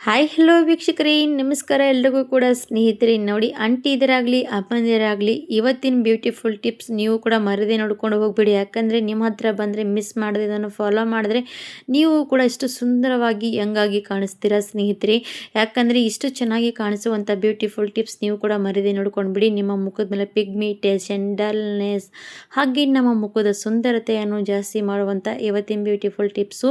Hi hello ವೀಕ್ಷಕರೇ, ನಮಸ್ಕಾರ ಎಲ್ರಿಗೂ ಕೂಡ. ಸ್ನೇಹಿತರೆ ನೋಡಿ, ಆಂಟಿದಿರಾಗಲಿ ಅಮ್ಮಂದಿರಾಗಲಿ ಇವತ್ತಿನ ಬ್ಯೂಟಿಫುಲ್ ಟಿಪ್ಸ್ ನೀವು ಕೂಡ ಮರದೇ ನೋಡ್ಕೊಂಡು ಹೋಗ್ಬಿಡಿ. ಯಾಕಂದರೆ ನಿಮ್ಮ ಹತ್ರ ಬಂದರೆ ಮಿಸ್ ಮಾಡದೆ ಇದನ್ನು ಫಾಲೋ ಮಾಡಿದ್ರೆ ನೀವು ಕೂಡ ಇಷ್ಟು ಸುಂದರವಾಗಿ ಯಂಗಾಗಿ ಕಾಣಿಸ್ತೀರಾ ಸ್ನೇಹಿತರೆ. ಯಾಕಂದರೆ ಇಷ್ಟು ಚೆನ್ನಾಗಿ ಕಾಣಿಸುವಂಥ ಬ್ಯೂಟಿಫುಲ್ ಟಿಪ್ಸ್ ನೀವು ಕೂಡ ಮರದೇ ನೋಡ್ಕೊಂಡು ಬಿಡಿ. ನಿಮ್ಮ ಮುಖದ ಮೇಲೆ ಪಿಗ್ಮಿಟೇಷನ್, ಡಲ್ನೆಸ್ ಹಾಗೆ ನಮ್ಮ ಮುಖದ ಸುಂದರತೆಯನ್ನು ಜಾಸ್ತಿ ಮಾಡುವಂಥ ಇವತ್ತಿನ ಬ್ಯೂಟಿಫುಲ್ ಟಿಪ್ಸು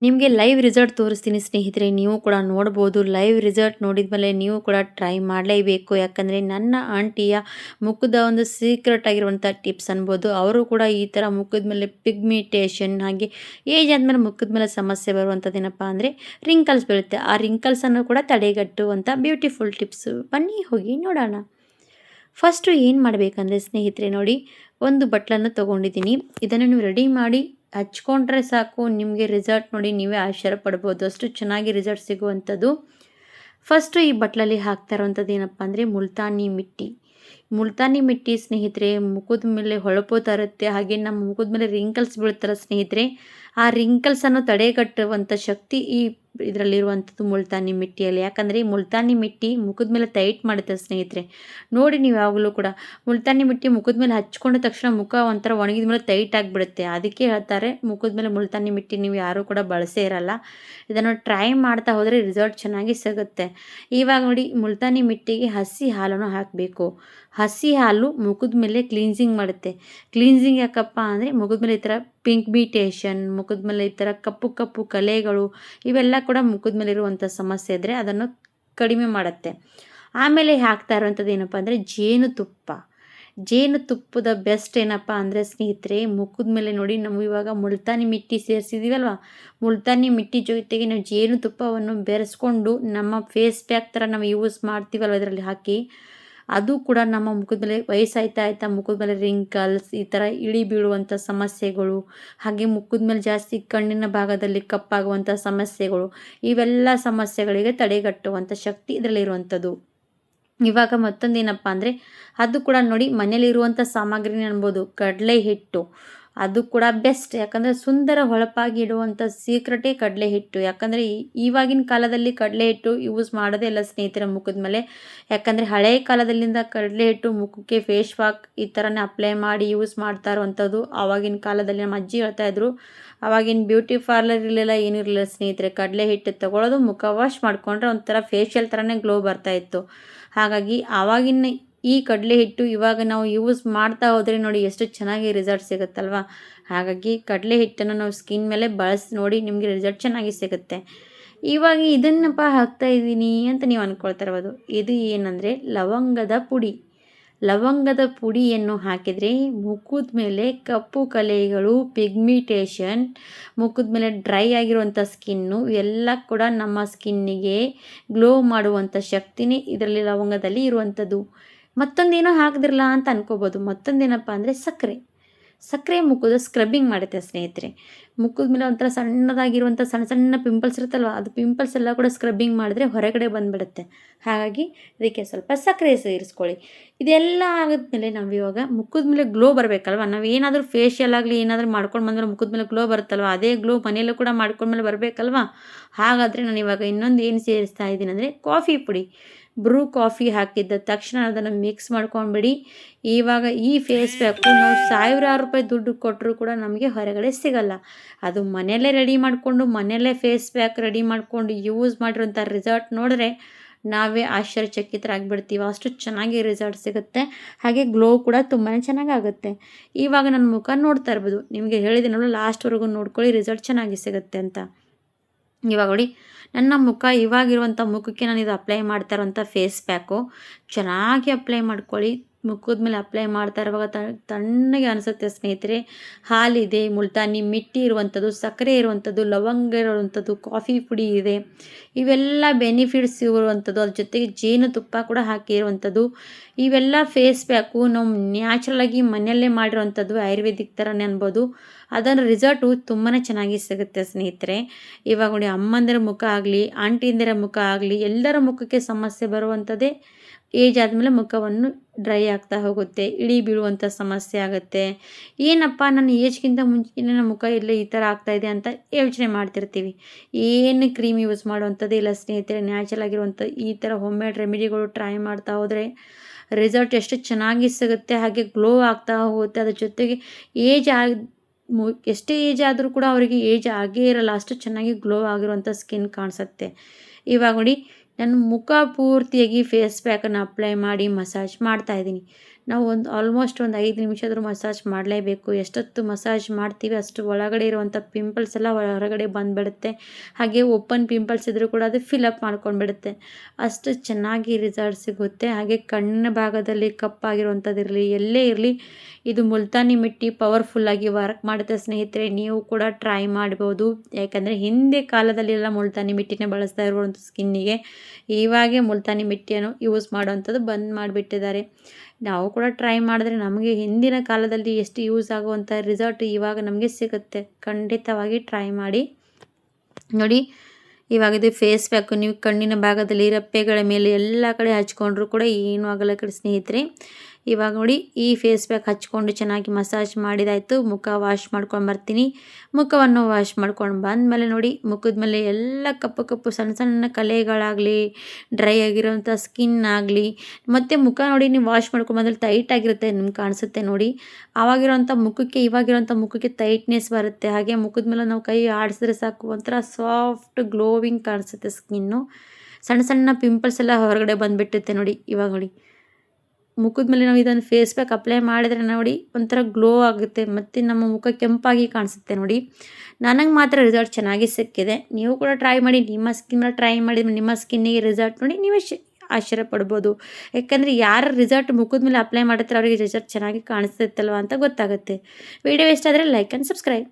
ನಿಮಗೆ ಲೈವ್ ರಿಸಲ್ಟ್ ತೋರಿಸ್ತೀನಿ ಸ್ನೇಹಿತರೆ. ನೀವು ಕೂಡ ನೋಡ್ಬೋದು. ಲೈವ್ ರಿಸಲ್ಟ್ ನೋಡಿದ ಮೇಲೆ ನೀವು ಕೂಡ ಟ್ರೈ ಮಾಡಲೇಬೇಕು. ಯಾಕಂದರೆ ನನ್ನ ಆಂಟಿಯ ಮುಖದ ಒಂದು ಸೀಕ್ರೆಟ್ ಆಗಿರುವಂಥ ಟಿಪ್ಸ್ ಅನ್ಬೋದು. ಅವರು ಕೂಡ ಈ ಥರ ಮುಖದ ಮೇಲೆ ಪಿಗ್ಮಿಟೇಷನ್ ಹಾಗೆ ಏಜ್ ಆದಮೇಲೆ ಮುಖದ ಮೇಲೆ ಸಮಸ್ಯೆ ಬರುವಂಥದ್ದೇನಪ್ಪ ಅಂದರೆ ರಿಂಕಲ್ಸ್ ಬೀಳುತ್ತೆ. ಆ ರಿಂಕಲ್ಸನ್ನು ಕೂಡ ತಡೆಗಟ್ಟುವಂಥ ಬ್ಯೂಟಿಫುಲ್ ಟಿಪ್ಸು. ಬನ್ನಿ ಹೋಗಿ ನೋಡೋಣ. ಫಸ್ಟು ಏನು ಮಾಡಬೇಕಂದ್ರೆ ಸ್ನೇಹಿತರೆ ನೋಡಿ, ಒಂದು ಬಟ್ಲನ್ನು ತೊಗೊಂಡಿದ್ದೀನಿ. ಇದನ್ನು ನೀವು ರೆಡಿ ಮಾಡಿ ಹಚ್ಕೊಂಡ್ರೆ ಸಾಕು, ನಿಮಗೆ ರಿಸಲ್ಟ್ ನೋಡಿ ನೀವೇ ಆಶ್ಚರ್ಯ ಪಡ್ಬೋದು. ಅಷ್ಟು ಚೆನ್ನಾಗಿ ರಿಸಲ್ಟ್ ಸಿಗುವಂಥದ್ದು. ಫಸ್ಟು ಈ ಬಟ್ಲಲ್ಲಿ ಹಾಕ್ತಾ ಇರೋವಂಥದ್ದು ಏನಪ್ಪ ಅಂದರೆ ಮುಲ್ತಾನಿ ಮಿಟ್ಟಿ ಸ್ನೇಹಿತರೆ. ಮುಖದ ಮೇಲೆ ಹೊಳಪು ತರುತ್ತೆ, ಹಾಗೆ ನಮ್ಮ ಮುಖದ ಮೇಲೆ ರಿಂಕಲ್ಸ್ ಬೀಳ್ತಾರೆ ಸ್ನೇಹಿತರೆ. ಆ ರಿಂಕಲ್ಸನ್ನು ತಡೆಗಟ್ಟುವಂಥ ಶಕ್ತಿ ಈ ಇದರಲ್ಲಿರುವಂಥದ್ದು ಮುಲ್ತಾನಿ ಮಿಟ್ಟಿಯಲ್ಲಿ. ಯಾಕಂದರೆ ಈ ಮುಲ್ತಾನಿ ಮಿಟ್ಟಿ ಮುಖದ ಮೇಲೆ ಟೈಟ್ ಮಾಡುತ್ತೆ ಸ್ನೇಹಿತರೆ. ನೋಡಿ ನೀವು ಯಾವಾಗಲೂ ಕೂಡ ಮುಲ್ತಾನಿ ಮಿಟ್ಟಿ ಮುಖದ ಮೇಲೆ ಹಚ್ಕೊಂಡ ತಕ್ಷಣ ಮುಖ ಒಂಥರ ಒಣಗಿದ ಮೇಲೆ ಟೈಟ್ ಆಗಿಬಿಡುತ್ತೆ. ಅದಕ್ಕೆ ಹೇಳ್ತಾರೆ ಮುಖದ ಮೇಲೆ ಮುಲ್ತಾನಿ ಮಿಟ್ಟಿ ನೀವು ಯಾರೂ ಕೂಡ ಬಳಸೇ ಇರಲ್ಲ. ಇದನ್ನು ಟ್ರೈ ಮಾಡ್ತಾ ಹೋದರೆ ರಿಸಲ್ಟ್ ಚೆನ್ನಾಗಿ ಸಿಗುತ್ತೆ. ಇವಾಗ ನೋಡಿ, ಮುಲ್ತಾನಿ ಮಿಟ್ಟಿಗೆ ಹಸಿ ಹಾಲನ್ನು ಹಾಕಬೇಕು. ಹಸಿ ಹಾಲು ಮುಖದ ಮೇಲೆ ಕ್ಲೀನ್ಸಿಂಗ್ ಮಾಡುತ್ತೆ. ಕ್ಲೀನ್ಸಿಂಗ್ ಯಾಕಪ್ಪ ಅಂದರೆ ಮುಖದ ಮೇಲೆ ಈ ಥರ ಪಿಗ್ಮಿಟೇಷನ್, ಮುಖದ ಮೇಲೆ ಈ ಥರ ಕಪ್ಪು ಕಪ್ಪು ಕಲೆಗಳು ಇವೆಲ್ಲ ಕೂಡ ಮುಖದ ಮೇಲೆ ಇರುವಂಥ ಸಮಸ್ಯೆ ಇದ್ದರೆ ಅದನ್ನು ಕಡಿಮೆ ಮಾಡುತ್ತೆ. ಆಮೇಲೆ ಹಾಕ್ತಾ ಇರುವಂಥದ್ದು ಏನಪ್ಪ ಅಂದರೆ ಜೇನುತುಪ್ಪದ ಬೆಸ್ಟ್ ಏನಪ್ಪ ಅಂದರೆ ಸ್ನೇಹಿತರೆ, ಮುಖದ ಮೇಲೆ ನೋಡಿ ನಾವು ಇವಾಗ ಮುಲ್ತಾನಿ ಮಿಟ್ಟಿ ಸೇರಿಸಿದ್ದೀವಲ್ವ, ಮುಲ್ತಾನಿ ಮಿಟ್ಟಿ ಜೊತೆಗೆ ನಾವು ಜೇನುತುಪ್ಪವನ್ನು ಬೆರೆಸ್ಕೊಂಡು ನಮ್ಮ ಫೇಸ್ ಪ್ಯಾಕ್ ಥರ ನಾವು ಯೂಸ್ ಮಾಡ್ತೀವಲ್ವ ಇದರಲ್ಲಿ ಹಾಕಿ, ಅದು ಕೂಡ ನಮ್ಮ ಮುಖದ ಮೇಲೆ ವಯಸ್ಸಾಯ್ತಾ ಮುಖದ ಮೇಲೆ ರಿಂಕಲ್ಸ್, ಈ ಥರ ಇಳಿ ಬೀಳುವಂಥ ಸಮಸ್ಯೆಗಳು, ಹಾಗೆ ಮುಖದ ಮೇಲೆ ಜಾಸ್ತಿ ಕಣ್ಣಿನ ಭಾಗದಲ್ಲಿ ಕಪ್ಪಾಗುವಂಥ ಸಮಸ್ಯೆಗಳು, ಇವೆಲ್ಲ ಸಮಸ್ಯೆಗಳಿಗೆ ತಡೆಗಟ್ಟುವಂಥ ಶಕ್ತಿ ಇದರಲ್ಲಿರುವಂಥದ್ದು. ಇವಾಗ ಮತ್ತೊಂದೇನಪ್ಪ ಅಂದರೆ ಅದು ಕೂಡ ನೋಡಿ, ಮನೇಲಿರುವಂಥ ಸಾಮಗ್ರಿನ ಅನ್ಬೋದು. ಕಡಲೆ ಹಿಟ್ಟು ಅದು ಕೂಡ ಬೆಸ್ಟ್. ಯಾಕಂದರೆ ಸುಂದರ ಹೊಳಪಾಗಿ ಇಡುವಂಥ ಸೀಕ್ರೆಟೇ ಕಡಲೆ ಹಿಟ್ಟು. ಯಾಕಂದರೆ ಇವಾಗಿನ ಕಾಲದಲ್ಲಿ ಕಡಲೆ ಹಿಟ್ಟು ಯೂಸ್ ಮಾಡೋದೇ ಇಲ್ಲ ಸ್ನೇಹಿತರ ಮುಖದ ಮೇಲೆ. ಯಾಕಂದರೆ ಹಳೆಯ ಕಾಲದಲ್ಲಿಂದ ಕಡಲೆ ಹಿಟ್ಟು ಮುಖಕ್ಕೆ ಫೇಸ್ ವಾಕ್ ಈ ಥರನೇ ಅಪ್ಲೈ ಮಾಡಿ ಯೂಸ್ ಮಾಡ್ತಾ ಇರುವಂಥದ್ದು. ಆವಾಗಿನ ಕಾಲದಲ್ಲಿ ನಮ್ಮ ಅಜ್ಜಿ ಹೇಳ್ತಾಯಿದ್ರು, ಆವಾಗಿನ ಬ್ಯೂಟಿ ಪಾರ್ಲರ್ ಇರಲಿಲ್ಲ, ಏನಿರಲಿಲ್ಲ ಸ್ನೇಹಿತರೆ. ಕಡಲೆ ಹಿಟ್ಟು ತೊಗೊಳೋದು, ಮುಖ ವಾಶ್ ಮಾಡಿಕೊಂಡ್ರೆ ಒಂಥರ ಫೇಶಿಯಲ್ ಥರನೇ ಗ್ಲೋ ಬರ್ತಾಯಿತ್ತು. ಹಾಗಾಗಿ ಆವಾಗಿನ ಈ ಕಡಲೆ ಹಿಟ್ಟು ಇವಾಗ ನಾವು ಯೂಸ್ ಮಾಡ್ತಾ ಹೋದರೆ ನೋಡಿ ಎಷ್ಟು ಚೆನ್ನಾಗಿ ರಿಸಲ್ಟ್ ಸಿಗುತ್ತಲ್ವ. ಹಾಗಾಗಿ ಕಡಲೆ ಹಿಟ್ಟನ್ನು ನಾವು ಸ್ಕಿನ್ ಮೇಲೆ ಬಳಸಿ ನೋಡಿ, ನಿಮಗೆ ರಿಸಲ್ಟ್ ಚೆನ್ನಾಗಿ ಸಿಗುತ್ತೆ. ಇವಾಗ ಇದನ್ನಪ್ಪ ಹಾಕ್ತಾ ಇದ್ದೀನಿ ಅಂತ ನೀವು ಅಂದ್ಕೊಳ್ತಾ ಇರ್ಬೋದು. ಇದು ಏನಂದರೆ ಲವಂಗದ ಪುಡಿಯನ್ನು ಹಾಕಿದರೆ ಮುಖದ ಮೇಲೆ ಕಪ್ಪು ಕಲೆಗಳು, ಪಿಗ್ಮಿಟೇಷನ್, ಮುಖದ ಮೇಲೆ ಡ್ರೈ ಆಗಿರುವಂಥ ಸ್ಕಿನ್ನು ಎಲ್ಲ ಕೂಡ ನಮ್ಮ ಸ್ಕಿನ್ನಿಗೆ ಗ್ಲೋ ಮಾಡುವಂಥ ಶಕ್ತಿನೇ ಇದರಲ್ಲಿ ಲವಂಗದಲ್ಲಿ ಇರುವಂಥದ್ದು. ಮತ್ತೊಂದೇನೋ ಹಾಕಿದ್ರಲ್ಲ ಅಂತ ಅನ್ಕೋಬೋದು. ಮತ್ತೊಂದೇನಪ್ಪ ಅಂದರೆ ಸಕ್ಕರೆ ಮುಖದ ಸ್ಕ್ರಬ್ಬಿಂಗ್ ಮಾಡುತ್ತೆ ಸ್ನೇಹಿತರೆ. ಮುಖದ ಮೇಲೆ ಒಂಥರ ಸಣ್ಣದಾಗಿರುವಂಥ ಸಣ್ಣ ಸಣ್ಣ ಪಿಂಪಲ್ಸ್ ಇರುತ್ತಲ್ವ, ಅದು ಪಿಂಪಲ್ಸ್ ಎಲ್ಲ ಕೂಡ ಸ್ಕ್ರಬ್ಬಿಂಗ್ ಮಾಡಿದ್ರೆ ಹೊರಗಡೆ ಬಂದುಬಿಡುತ್ತೆ. ಹಾಗಾಗಿ ಇದಕ್ಕೆ ಸ್ವಲ್ಪ ಸಕ್ಕರೆ ಸೇರಿಸ್ಕೊಳ್ಳಿ. ಇದೆಲ್ಲ ಆದಮೇಲೆ ನಾವು ಇವಾಗ ಮುಖದ ಮೇಲೆ ಗ್ಲೋ ಬರಬೇಕಲ್ವ. ನಾವು ಏನಾದರೂ ಫೇಶಿಯಲ್ ಆಗಲಿ ಏನಾದರೂ ಮಾಡ್ಕೊಂಡು ಬಂದರೆ ಮುಖದ ಮೇಲೆ ಗ್ಲೋ ಬರುತ್ತಲ್ವ, ಅದೇ ಗ್ಲೋ ಮನೆಯಲ್ಲೂ ಕೂಡ ಮಾಡ್ಕೊಂಡ್ಮೇಲೆ ಬರಬೇಕಲ್ವ. ಹಾಗಾದರೆ ನಾನು ಇವಾಗ ಇನ್ನೊಂದು ಏನು ಸೇರಿಸ್ತಾ ಇದ್ದೀನಿ ಅಂದರೆ ಕಾಫಿ ಪುಡಿ. ಬ್ರೂ ಕಾಫಿ ಹಾಕಿದ್ದ ತಕ್ಷಣ ಅದನ್ನು ಮಿಕ್ಸ್ ಮಾಡ್ಕೊಂಡ್ಬಿಡಿ. ಇವಾಗ ಈ ಫೇಸ್ ಪ್ಯಾಕು ನಾವು ಸಾವಿರಾರು ರೂಪಾಯಿ ದುಡ್ಡು ಕೊಟ್ಟರು ಕೂಡ ನಮಗೆ ಹೊರಗಡೆ ಸಿಗಲ್ಲ. ಅದು ಮನೆಯಲ್ಲೇ ರೆಡಿ ಮಾಡಿಕೊಂಡು, ಮನೆಯಲ್ಲೇ ಫೇಸ್ ಪ್ಯಾಕ್ ರೆಡಿ ಮಾಡಿಕೊಂಡು ಯೂಸ್ ಮಾಡಿರೋಂಥ ರಿಸಲ್ಟ್ ನೋಡಿದ್ರೆ ನಾವೇ ಆಶ್ಚರ್ಯಚಕಿತರಾಗಿಬಿಡ್ತೀವಿ. ಅಷ್ಟು ಚೆನ್ನಾಗಿ ರಿಸಲ್ಟ್ ಸಿಗುತ್ತೆ. ಹಾಗೆ ಗ್ಲೋ ಕೂಡ ತುಂಬಾ ಚೆನ್ನಾಗಾಗುತ್ತೆ. ಇವಾಗ ನನ್ನ ಮುಖ ನೋಡ್ತಾ ಇರ್ಬೋದು. ನಿಮಗೆ ಹೇಳಿದ್ದೀನಲ್ಲ, ಲಾಸ್ಟ್ವರೆಗೂ ನೋಡ್ಕೊಳ್ಳಿ, ರಿಸಲ್ಟ್ ಚೆನ್ನಾಗಿ ಸಿಗುತ್ತೆ ಅಂತ. ಇವಾಗ ನೋಡಿ, ನನ್ನ ಮುಖ ಇವಾಗಿರುವಂಥ ಮುಖಕ್ಕೆ ನಾನು ಇದು ಅಪ್ಲೈ ಮಾಡ್ತಾ ಇರೋಂಥ ಫೇಸ್ ಪ್ಯಾಕು ಚೆನ್ನಾಗಿ ಅಪ್ಲೈ ಮಾಡ್ಕೊಳ್ಳಿ. ಮುಖದ ಮೇಲೆ ಅಪ್ಲೈ ಮಾಡ್ತಾ ಇರುವಾಗ ತಣ್ಣಗೆ ಅನಿಸುತ್ತೆ ಸ್ನೇಹಿತರೆ. ಹಾಲಿದೆ, ಮುಲ್ತಾನಿ ಮಿಟ್ಟಿ ಇರುವಂಥದ್ದು, ಸಕ್ಕರೆ ಇರುವಂಥದ್ದು, ಲವಂಗ ಇರುವಂಥದ್ದು, ಕಾಫಿ ಪುಡಿ ಇದೆ, ಇವೆಲ್ಲ ಬೆನಿಫಿಟ್ಸ್ ಇರುವಂಥದ್ದು. ಅದ್ರ ಜೊತೆಗೆ ಜೇನುತುಪ್ಪ ಕೂಡ ಹಾಕಿರುವಂಥದ್ದು. ಇವೆಲ್ಲ ಫೇಸ್ ಪ್ಯಾಕು ನಾವು ನ್ಯಾಚುರಲಾಗಿ ಮನೆಯಲ್ಲೇ ಮಾಡಿರುವಂಥದ್ದು, ಆಯುರ್ವೇದಿಕ್ ಥರನೇ ಅನ್ಬೋದು. ಅದರ ರಿಸಲ್ಟು ತುಂಬಾ ಚೆನ್ನಾಗಿ ಸಿಗುತ್ತೆ ಸ್ನೇಹಿತರೆ. ಇವಾಗ ನೋಡಿ, ಅಮ್ಮಂದಿರ ಮುಖ ಆಗಲಿ, ಆಂಟಿಂದಿರ ಮುಖ ಆಗಲಿ, ಎಲ್ಲರ ಮುಖಕ್ಕೆ ಸಮಸ್ಯೆ ಬರುವಂಥದ್ದೇ ಏಜ್ ಆದಮೇಲೆ ಮುಖವನ್ನು ಡ್ರೈ ಆಗ್ತಾ ಹೋಗುತ್ತೆ, ಇಳಿ ಬೀಳುವಂಥ ಸಮಸ್ಯೆ ಆಗುತ್ತೆ. ಏನಪ್ಪ ನನ್ನ ಏಜ್ಗಿಂತ ಮುಂಚೆ ನನ್ನ ಮುಖ ಎಲ್ಲ ಈ ಥರ ಆಗ್ತಾಯಿದೆ ಅಂತ ಯೋಚನೆ ಮಾಡ್ತಿರ್ತೀವಿ. ಏನು ಕ್ರೀಮ್ ಯೂಸ್ ಮಾಡುವಂಥದ್ದು ಇಲ್ಲ ಸ್ನೇಹಿತರೆ, ನ್ಯಾಚುರಲ್ ಆಗಿರುವಂಥ ಈ ಥರ ಹೋಮ್ ಮೇಡ್ ರೆಮಿಡಿಗಳು ಟ್ರೈ ಮಾಡ್ತಾ ಹೋದರೆ ರಿಸಲ್ಟ್ ಎಷ್ಟು ಚೆನ್ನಾಗಿ ಸಿಗುತ್ತೆ, ಹಾಗೆ ಗ್ಲೋ ಆಗ್ತಾ ಹೋಗುತ್ತೆ. ಅದ್ರ ಜೊತೆಗೆ ಏಜ್ ಎಷ್ಟೇ ಏಜ್ ಆದರೂ ಕೂಡ ಅವರಿಗೆ ಏಜ್ ಆಗೇ ಇರಲ್ಲ, ಅಷ್ಟು ಚೆನ್ನಾಗಿ ಗ್ಲೋ ಆಗಿರುವಂಥ ಸ್ಕಿನ್ ಕಾಣಿಸುತ್ತೆ. ಇವಾಗ ನೋಡಿ ನಾನು ಮುಖ ಪೂರ್ತಿಯಾಗಿ ಫೇಸ್ ಪ್ಯಾಕನ್ನು ಅಪ್ಲೈ ಮಾಡಿ ಮಸಾಜ್ ಮಾಡ್ತಾಯಿದ್ದೀನಿ. ನಾವು ಆಲ್ಮೋಸ್ಟ್ ಒಂದು 5 ನಿಮಿಷ ಆದರೂ ಮಸಾಜ್ ಮಾಡಲೇಬೇಕು. ಎಷ್ಟೊತ್ತು ಮಸಾಜ್ ಮಾಡ್ತೀವಿ ಅಷ್ಟು ಒಳಗಡೆ ಇರುವಂಥ ಪಿಂಪಲ್ಸ್ ಎಲ್ಲ ಹೊರಗಡೆ ಬಂದುಬಿಡುತ್ತೆ. ಹಾಗೆ ಓಪನ್ ಪಿಂಪಲ್ಸ್ ಇದ್ದರೂ ಕೂಡ ಅದು ಫಿಲಪ್ ಮಾಡ್ಕೊಂಡ್ಬಿಡುತ್ತೆ. ಅಷ್ಟು ಚೆನ್ನಾಗಿ ರಿಸಲ್ಟ್ ಸಿಗುತ್ತೆ. ಹಾಗೆ ಕಣ್ಣಿನ ಭಾಗದಲ್ಲಿ ಕಪ್ಪಾಗಿರುವಂಥದ್ದಿರಲಿ, ಎಲ್ಲೇ ಇರಲಿ, ಇದು ಮುಲ್ತಾನಿ ಮಿಟ್ಟಿ ಪವರ್ಫುಲ್ಲಾಗಿ ವರ್ಕ್ ಮಾಡುತ್ತೆ ಸ್ನೇಹಿತರೆ. ನೀವು ಕೂಡ ಟ್ರೈ ಮಾಡ್ಬೋದು. ಯಾಕಂದರೆ ಹಿಂದೆ ಕಾಲದಲ್ಲೆಲ್ಲ ಮುಲ್ತಾನಿ ಮಿಟ್ಟಿನೇ ಬಳಸ್ತಾ ಇರುವಂಥ ಸ್ಕಿನ್ನಿಗೆ. ಇವಾಗೆ ಮುಲ್ತಾನಿ ಮಿಟ್ಟಿಯನ್ನು ಯೂಸ್ ಮಾಡುವಂಥದ್ದು ಬಂದ್ ಮಾಡಿಬಿಟ್ಟಿದ್ದಾರೆ. ನಾವು ಕೂಡ ಟ್ರೈ ಮಾಡಿದ್ರೆ ನಮಗೆ ಹಿಂದಿನ ಕಾಲದಲ್ಲಿ ಎಷ್ಟು ಯೂಸ್ ಆಗುವಂಥ ರಿಸಲ್ಟ್ ಇವಾಗ ನಮಗೆ ಸಿಗುತ್ತೆ. ಖಂಡಿತವಾಗಿ ಟ್ರೈ ಮಾಡಿ ನೋಡಿ. ಇವಾಗ ಇದು ಫೇಸ್ ಪ್ಯಾಕು ನೀವು ಕಣ್ಣಿನ ಭಾಗದಲ್ಲಿ, ರೆಪ್ಪೆಗಳ ಮೇಲೆ ಎಲ್ಲ ಕಡೆ ಹಚ್ಕೊಂಡ್ರೂ ಕೂಡ ಏನೂ ಆಗಲ್ಲ ಸ್ನೇಹಿತರೆ. ಇವಾಗ ನೋಡಿ ಈ ಫೇಸ್ ಪ್ಯಾಕ್ ಹಚ್ಕೊಂಡು ಚೆನ್ನಾಗಿ ಮಸಾಜ್ ಮಾಡಿದಾಯಿತು. ಮುಖ ವಾಶ್ ಮಾಡ್ಕೊಂಡು ಬರ್ತೀನಿ. ಮುಖವನ್ನು ವಾಶ್ ಮಾಡ್ಕೊಂಡು ಬಂದಮೇಲೆ ನೋಡಿ ಮುಖದ ಮೇಲೆ ಎಲ್ಲ ಕಪ್ಪು ಕಪ್ಪು ಸಣ್ಣ ಸಣ್ಣ ಕಲೆಗಳಾಗಲಿ, ಡ್ರೈ ಆಗಿರೋಂಥ ಸ್ಕಿನ್ ಆಗಲಿ, ಮತ್ತು ಮುಖ ನೋಡಿ ನೀವು ವಾಶ್ ಮಾಡ್ಕೊಂಡು ಬಂದಲ್ಲಿ ಟೈಟ್ ಆಗಿರುತ್ತೆ ನಿಮ್ಗೆ ಕಾಣಿಸುತ್ತೆ ನೋಡಿ. ಆವಾಗಿರೋಂಥ ಮುಖಕ್ಕೆ ಇವಾಗಿರೋಂಥ ಮುಖಕ್ಕೆ ಟೈಟ್ನೆಸ್ ಬರುತ್ತೆ. ಹಾಗೆ ಮುಖದ ಮೇಲೆ ನಾವು ಕೈ ಆಡಿಸಿದ್ರೆ ಸಾಕು ಒಂಥರ ಸಾಫ್ಟ್ ಗ್ಲೋವಿಂಗ್ ಕಾಣಿಸುತ್ತೆ ಸ್ಕಿನ್ನು. ಸಣ್ಣ ಸಣ್ಣ ಪಿಂಪಲ್ಸ್ ಎಲ್ಲ ಹೊರಗಡೆ ಬಂದುಬಿಟ್ಟುತ್ತೆ ನೋಡಿ. ಇವಾಗ ನೋಡಿ ಮುಖದ ಮೇಲೆ ನಾವು ಇದನ್ನು ಫೇಸ್ ಪ್ಯಾಕ್ ಅಪ್ಲೈ ಮಾಡಿದರೆ ನೋಡಿ ಒಂಥರ ಗ್ಲೋ ಆಗುತ್ತೆ ಮತ್ತು ನಮ್ಮ ಮುಖ ಕೆಂಪಾಗಿ ಕಾಣಿಸುತ್ತೆ ನೋಡಿ. ನನಗೆ ಮಾತ್ರ ರಿಸಲ್ಟ್ ಚೆನ್ನಾಗಿ ಸಿಕ್ಕಿದೆ. ನೀವು ಕೂಡ ಟ್ರೈ ಮಾಡಿ. ನಿಮ್ಮ ಸ್ಕಿನ್ ಮೇಲೆ ಟ್ರೈ ಮಾಡಿ ನಿಮ್ಮ ಸ್ಕಿನ್ನಿಗೆ ರಿಸಲ್ಟ್ ನೋಡಿ ನೀವೇ ಆಶ್ಚರ್ಯ ಪಡ್ಬೋದು. ಯಾಕಂದರೆ ಯಾರು ರಿಸಲ್ಟ್ ಮುಖದ ಮೇಲೆ ಅಪ್ಲೈ ಮಾಡುತ್ತಾರೆ ಅವರಿಗೆ ರಿಸಲ್ಟ್ ಚೆನ್ನಾಗಿ ಕಾಣಿಸ್ತೈತಲ್ವ ಅಂತ ಗೊತ್ತಾಗುತ್ತೆ. ವಿಡಿಯೋ ಇಷ್ಟ ಆದರೆ ಲೈಕ್ ಆ್ಯಂಡ್ ಸಬ್ಸ್ಕ್ರೈಬ್.